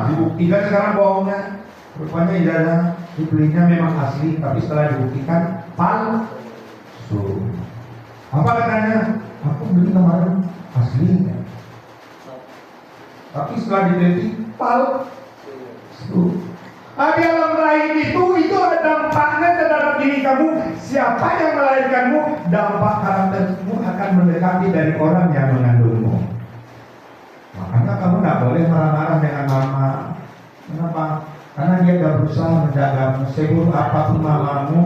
Dibuktikan sekarang bohongnya. Rupanya ijazah dibelinya memang asli, tapi setelah dibuktikan palsu. Apa katanya? Aku beli kemarin asli, tapi setelah diteliti palsu. Di alam rahim itu ada dampaknya terhadap diri kamu. Siapa yang melahirkanmu, dampak karaktermu akan mendekati dari orang yang mengandungmu. Makanya kamu tidak boleh marah-marah dengan mama. Kenapa? Karena dia sudah berusaha menjagamu. Seburuk apapun mamamu,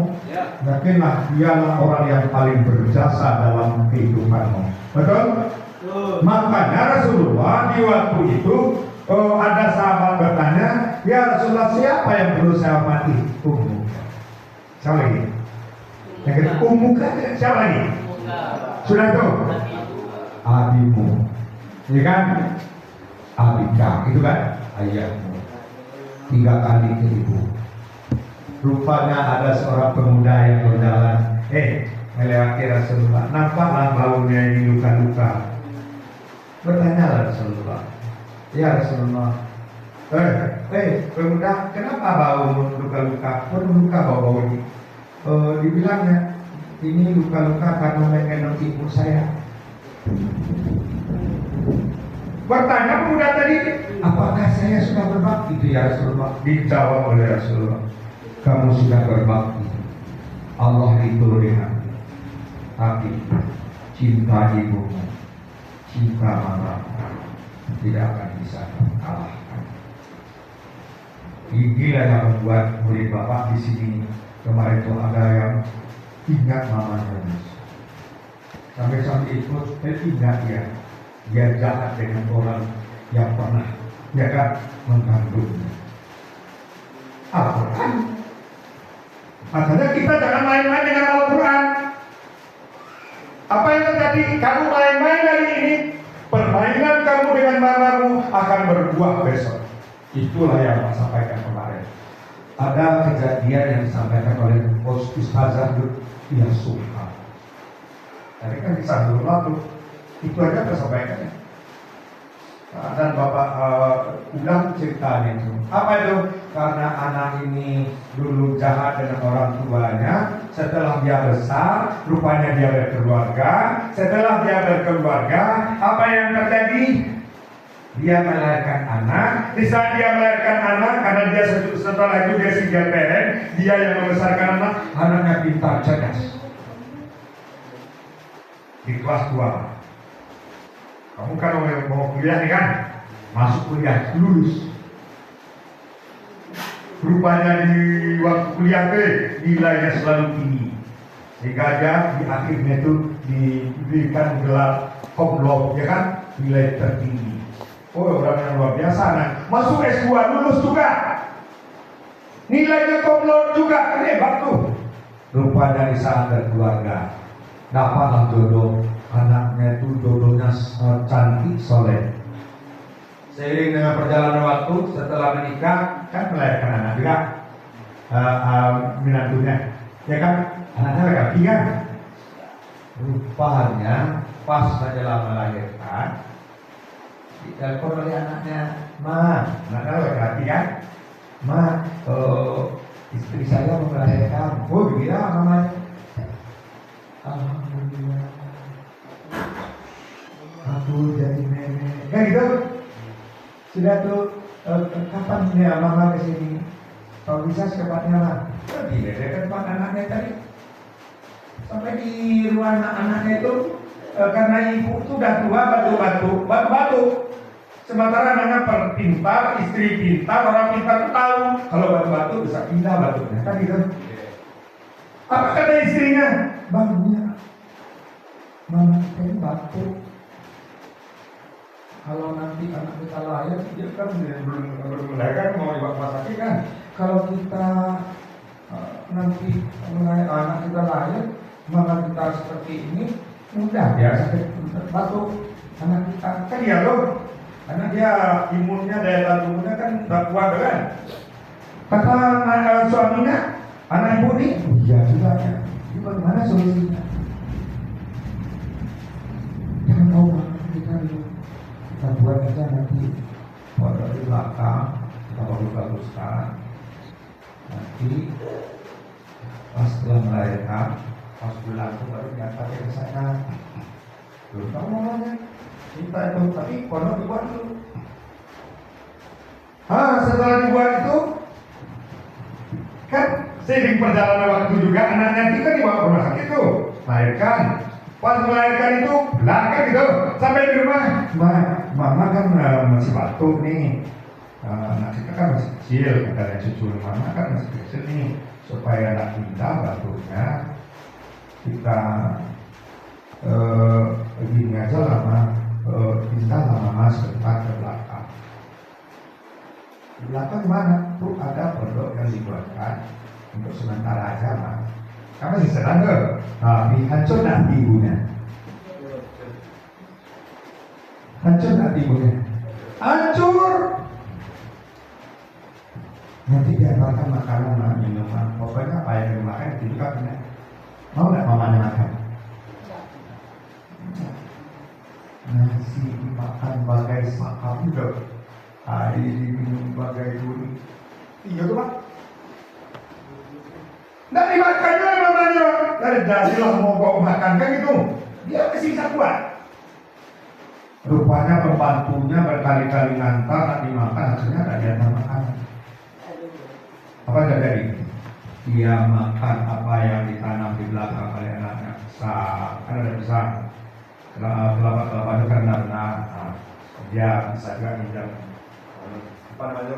yakinlah dialah orang yang paling berjasa dalam kehidupanmu. Betul? Makanya Rasulullah di waktu itu ada sahabat bertanya, ya Rasulullah, siapa yang perlu saya mati? Ummu. Siapa lagi? Yang kedua, ummu kan? Siapa lagi? Sudah tuh? Abimu. Ini kan? Abika, itu kan? Ayahmu. 3 kali ke ibu. Rupanya ada seorang pemuda yang berjalan, melewati Rasulullah. Nampaklah baunya ini luka-luka. Bertanyalah Rasulullah, ya Rasulullah, pemuda, kenapa bau luka-luka? Luka bau ini. Dibilangnya, ini luka-luka karena menggendong ibu saya. Bertanya pemuda tadi, apakah saya sudah berbakti? Itu ya Rasulullah. Dijawab oleh Rasulullah, kamu sudah berbakti. Allah itu lihat, tapi cinta ibumu, cinta mamamu tidak akan bisa kalahkan. Inilah yang membuat murid bapak di sini kemarin itu ada yang ingat mamanya. Sampai ikut ingat dia jahat dengan orang yang pernah mengandungnya. Al-Quran. Makanya kita jangan main-main dengan Al-Quran. Apa yang terjadi? Kamu main-main dari ini, permainan kamu dengan mamamu akan berbuah besok. Itulah yang saya sampaikan kemarin. Ada kejadian yang disampaikan oleh Ustazah Yasuha. Tadi kan di Sandul lalu, itu aja tersampaikan. Dan Bapak ulang ceritanya itu. Apa itu? Karena anak ini dulu jahat dengan orang tuanya. Setelah dia besar, rupanya dia berkeluarga. Setelah dia berkeluarga, apa yang terjadi? Dia melahirkan anak. Di saat dia melahirkan anak, karena dia setelah itu dia single parent, dia yang membesarkan anak. Anaknya pintar, cerdas. Di kelas 2. Kamu kan mau kuliah nih kan? Masuk kuliah, lulus. Rupanya di waktu kuliah nilainya selalu tinggi. Sehingga dia di akhirnya itu diberikan gelar komlop, ya kan? Nilai tertinggi. Orang yang luar biasa. Nah, masuk S2, lulus juga. Nilainya komlop juga, hebat tuh. Rupanya di saat berkeluarga, dapatlah jodoh. Anaknya itu jodohnya cantik, soleh. Seiring dengan perjalanan waktu, setelah menikah kan melahirkan anak juga, menantunya, ya kan, anaknya laki-laki kan. Rupanya pas saja melahirkan, ditelepon oleh anaknya, anaknya laki-laki kan, istri saya mau melahirkan. Oh, gila namanya. Alhamdulillah. Aku jadi nenek. Kan gitu. Sudah tuh kapan ya mama kesini? Kalau bisa secepatnya lah. Di tempat anaknya tadi. Sampai di ruang anaknya itu karena ibu itu udah tua, batu-batu. Sementara anaknya pintar, istri pintar, orang pintar tahu kalau batu-batu bisa pindah batunya. Kan gitu. Apa kata istrinya? Barunya mama ini batu. Kalau nanti anak kita lahir, dia kan belum melahirkan, mau dibawa rumah sakit kan. Kalau kita nanti anak kita lahir, maka kita seperti ini, mudah ya sakit batuk anak kita. Kan ya loh, karena dia imunnya, daya tahan tubuhnya kan tak kuat kan. Kata suaminya, anak ibu ini, iya juga ya. Ini bagaimana solusinya? Jangan tahu kita dulu. Kita buat aja nanti pada belakang, kita bagus-baguskan. Nanti pas setelah melahirkan, pas bulan itu baru diangkat ke sana. Belum tahu namanya. Kita itu tapi konon dibuat dulu. Setelah dibuat itu, kan seiring perjalanan waktu juga anaknya itu kan dibawa ke rumah sakit tuh, melahirkan. Pas melahirkan itu, belakang gitu, sampai di rumah, mama kan masih batuk nih. Anak kita kan masih kecil, katanya cucu mama kan masih kecil nih, supaya anak kita batuknya kita gini aja lama, kita lama sebentar ke belakang. Di belakang mana? Tuh ada pondok yang dibuatkan untuk sementara aja mah. Kamu masih senang ke? Tapi hancur nanti ibunya. Hancur nanti ibunya. Hancur. Nanti diantarkan makanan, minuman. Pokoknya apa yang dimakan itu juga punya. Mau nggak mamanya makan? Nasi dimakan bagai sakam dok. Air diminum bagai duri. Iya tuh Pak. Nggak dimakannya namanya. Dari jadilah mau kau makan kan gitu. Dia masih bisa kuat. Rupanya pembantunya berkali-kali ngantar tak dimakan, hasilnya tak diantar makanan. Apa yang terjadi? Dia makan apa yang ditanam di belakang oleh anaknya. Besar, kan ada besar. Kelapa-kelapa itu kan benar. Dia bisa juga minjam. Apa namanya?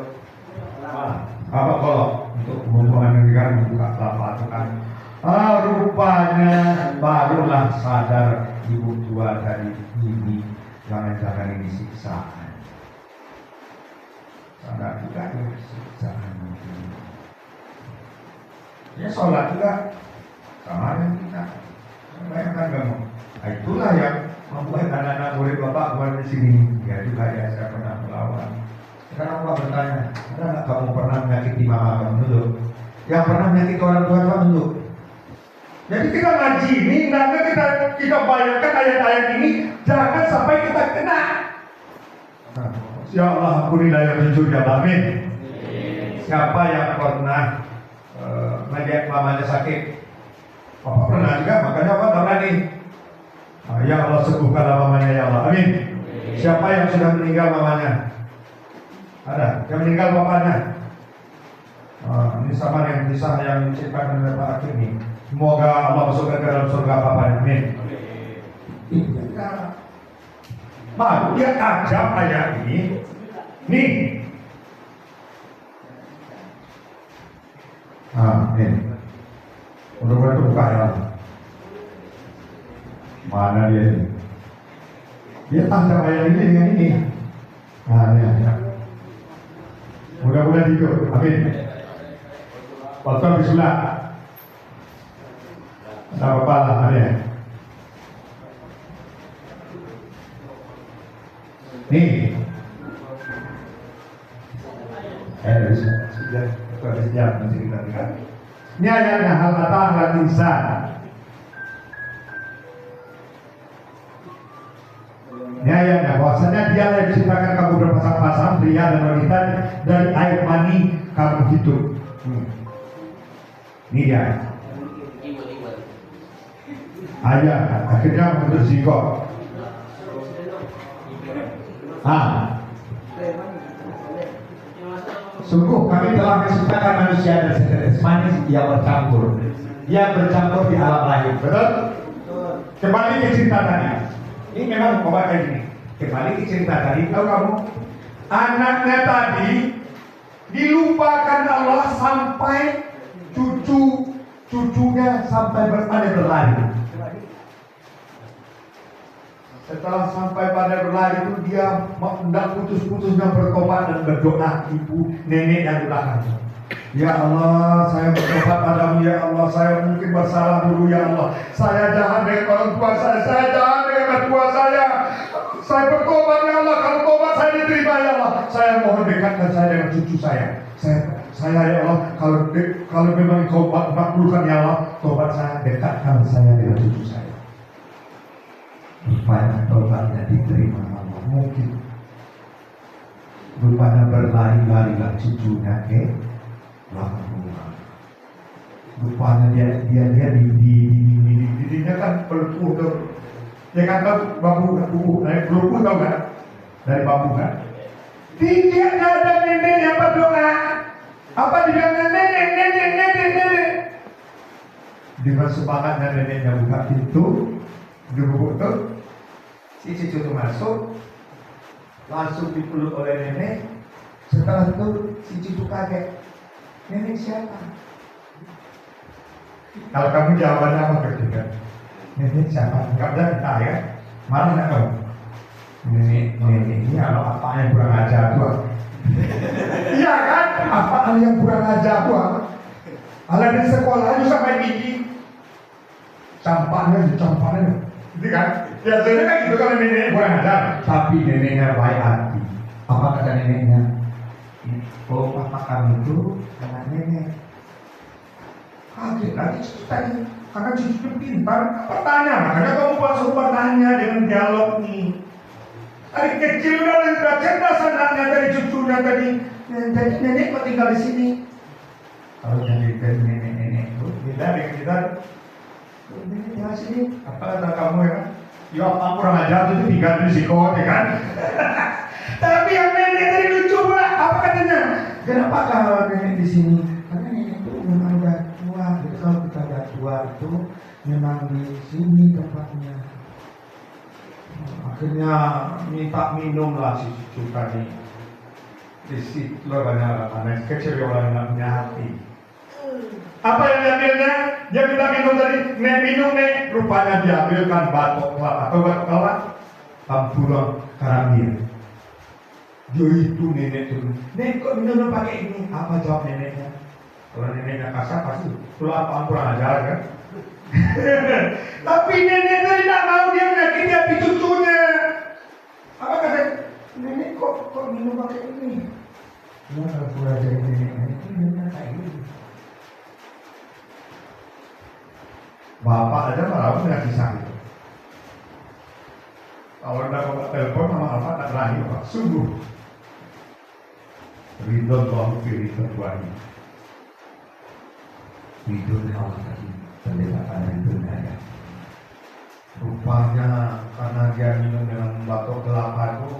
Apa kolok untuk hubungan negara membuka kelapa itu kan. Rupanya barulah sadar ibu tua dari ini, jangan-jangan ini siksaan. Sadar juga ini siksaan. Ya sholat juga sama dengan kita. Bayangkan kamu. Itulah yang membuat anak-anak murid bapak keluar di sini. Ya juga ya saya pernah melawan. Sekarang bapak bertanya, ada nggak kamu pernah menyakiti mama kamu dulu? Yang pernah menyakiti orang tua kamu dulu? Jadi kita ngaji ini, nanti kita bayangkan ayat-ayat ini, jangan sampai kita kena. Ya Allah, ampunilah yang jujur ya amin. Siapa yang pernah melihat mamanya sakit? Bapak pernah juga, makanya apa berani? Ya Allah sembuhkanlah mamanya ya Allah, amin. Siapa yang sudah meninggal mamanya? Ada yang meninggal bapaknya. Ini sama dengan kisah yang diceritakan oleh Pak Hakim ini. Semoga Allah masukkan ke dalam surga bapaknya, amin. Baru dia ajak ayat ini. Nih. Ini. Mudah-mudahan itu buka ya. Mana dia ini? Dia ajak ayat ini dengan ini. Ini. Mudah-mudahan hidup, amin. Waktu bismillah. Tak apa lah, ada. Nih. Sudah sejam nanti kita lihat. Ini ayatnya hal kata hal insan. Ini ayatnya bahwasanya dia yang menciptakan kamu berpasang-pasang pria dan wanita dari air mani kamu hidup. Ini dia. Ayat akhirnya membentuk zigot. Sungguh kami telah menciptakan manusia dari setetes manis yang bercampur. Dia bercampur di alam lahir. Betul? Kembali ke cerita tadi. Ini memang obat kayak gini. Kembali ke cerita tadi. Tahu kamu? Anaknya tadi dilupakan Allah sampai cucunya sampai berlari. Setelah sampai pada berlari itu dia tidak putus-putusnya bertobat dan berdoa ibu nenek yang di belakang. Ya Allah, saya bertobat padamu ya Allah. Saya mungkin bersalah dulu ya Allah. Saya jahat dengan orang tua saya jahat dengan mertua saya. Saya bertobat ya Allah. Kalau tobat saya diterima ya Allah. Saya mohon dekatkan saya dengan cucu saya. Saya ya Allah, kalau memang kau makbulkan ya Allah, tobat saya, dekatkan saya dengan cucu saya. Rupanya tobatnya diterima Allah. Mungkin Rupanya berlari-lari cucunya ke belakang rumah. Rupanya dia dirinya kan pelupuh tuh. Dia kan bambu naik pelupuh tau kan? Dari bambu kan? Dia ada neneknya berdoa. Apa dibilang nenek. Dengan semangatnya neneknya buka pintu, dibubuk tuh, si cucu itu masuk, langsung dipeluk oleh nenek. Setelah itu si cucu kaget, nenek siapa? Kalau kamu jawabannya apa ketiga? Nenek siapa? Enggak bisa kita ya. Mana enggak tahu? Nenek ini kalau apa yang kurang ajar tuh? Iya kan? Apa hal yang kurang ajar tuh? Ala di sekolah aja sampai gigi, campaknya, gitu kan? Biasanya kan gitu kalau nenek kurang ajar. Tapi neneknya baik hati. Apa kata neneknya? Oh, papa kamu itu anak nenek. Kaget lagi tadi, karena cucunya pintar. Bertanya, makanya kamu suruh bertanya dengan dialog nih. Dari kecil udah cerdas anaknya, dari cucunya tadi. Jadi nenek kok tinggal di sini. Kalau jadi nenek itu, kita nenek tinggal sini. Apa kata kamu ya? Ya apa kurang ajar itu tinggal di siko, ya kan? Tapi yang nenek tadi lucu pula. Apa katanya? Kenapa kalau nenek di sini? Karena nenek itu memang udah tua. Jadi kalau kita udah tua itu memang di sini tempatnya. Akhirnya minta minum lah si cucu tadi. Di situ banyak anak kecil yang nggak punya hati. Apa yang diambilnya? Dia minta minum tadi. Nek minum nek. Rupanya diambilkan batok kelapa. Atau batok kelapa? Campuran karambir. Dia itu nenek itu. Nek kok minum pakai ini? Apa jawab neneknya? Kalau neneknya kasar pasti lu apaan kurang ajar kan? Tapi nenek tadi tidak mau, dia menyakiti hati cucunya. Apa kata nenek kok minum pakai ini? Dia kalau kurang ajar neneknya itu minumnya kayak gini. Bapak aja malah punya kisah itu. Kalau anda bapak telepon sama apa tak terakhir Pak, sungguh ridho Allah pilih ketuanya. Hidup Allah tadi pendekatan dari dunia. Rupanya karena dia minum dengan batok kelapa itu,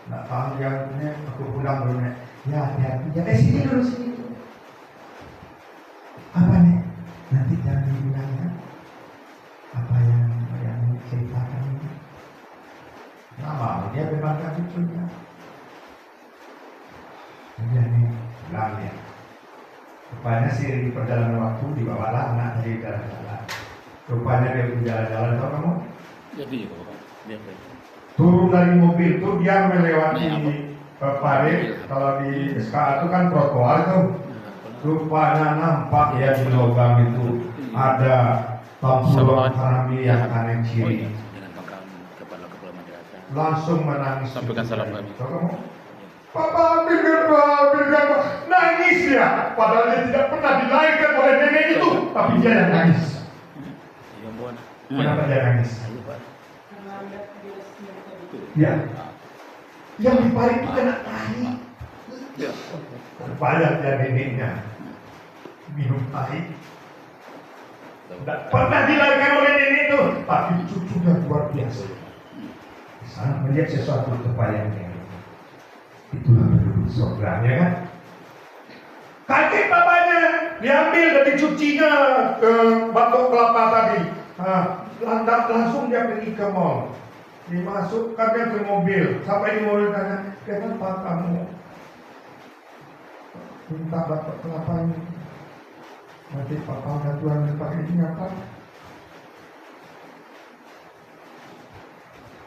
nggak tahu dia punya aku pulang dulu nek. Ya hati-hati, ya sini dulu sini. Apa nek? Nanti jangan dibilang ya. Apa yang ceritakan ini? Nama dia bebaskan cucunya. Dia nih bilang ya. Rupanya sih di perjalanan waktu dibawalah anak dari jalan-jalan. Rupanya dia berjalan-jalan, tahu kamu? Jadi dia turun dari mobil itu dia melewati parit. Kalau di SKA itu kan trotoar itu. Rupanya nampak ya di logam itu ada tampulan karami yang kanan kiri. Dengan program kepala madrasah. Langsung menangis. Sampaikan salam kami. Tahu kamu? Papa ambilkan, nangis ya. Padahal dia tidak pernah dilahirkan oleh nenek itu, tapi dia yang nangis. Kenapa dia nangis? Ya, yang di parit itu kena tahi. Banyak ya neneknya minum tahi. Tidak pernah dilahirkan oleh nenek itu, tapi cucunya luar biasa. Sangat melihat sesuatu kebayangnya. Itulah penduduk surga, ya kan? Kaget bapaknya, diambil dan dicucinya ke batok kelapa tadi. Langsung dia pergi ke mall. Dimasukkannya ke mobil. Sampai di mobil tanya, kenapa kamu minta batok kelapa ini? Nanti papa udah tua dipakai ini apa?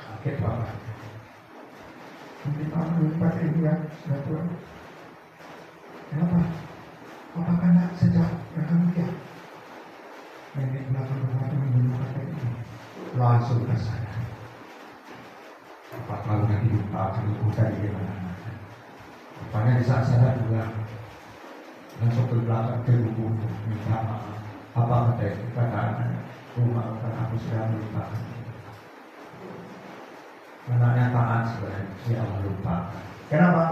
Kaget bapak. Nanti kamu pakai ini ya, sudah tua. Kenapa? Apa karena sejak kamu ya? Nenek belakang rumah itu minum pakai ini. Langsung kesana. Apa lalu nanti lupa kalau bukan di mana-mana. Rupanya di saat sana juga langsung ke belakang ke buku minta maaf. Apa kata rumah karena aku sudah melupakan. Anaknya taat sebenarnya, dia Allah lupa. Kenapa?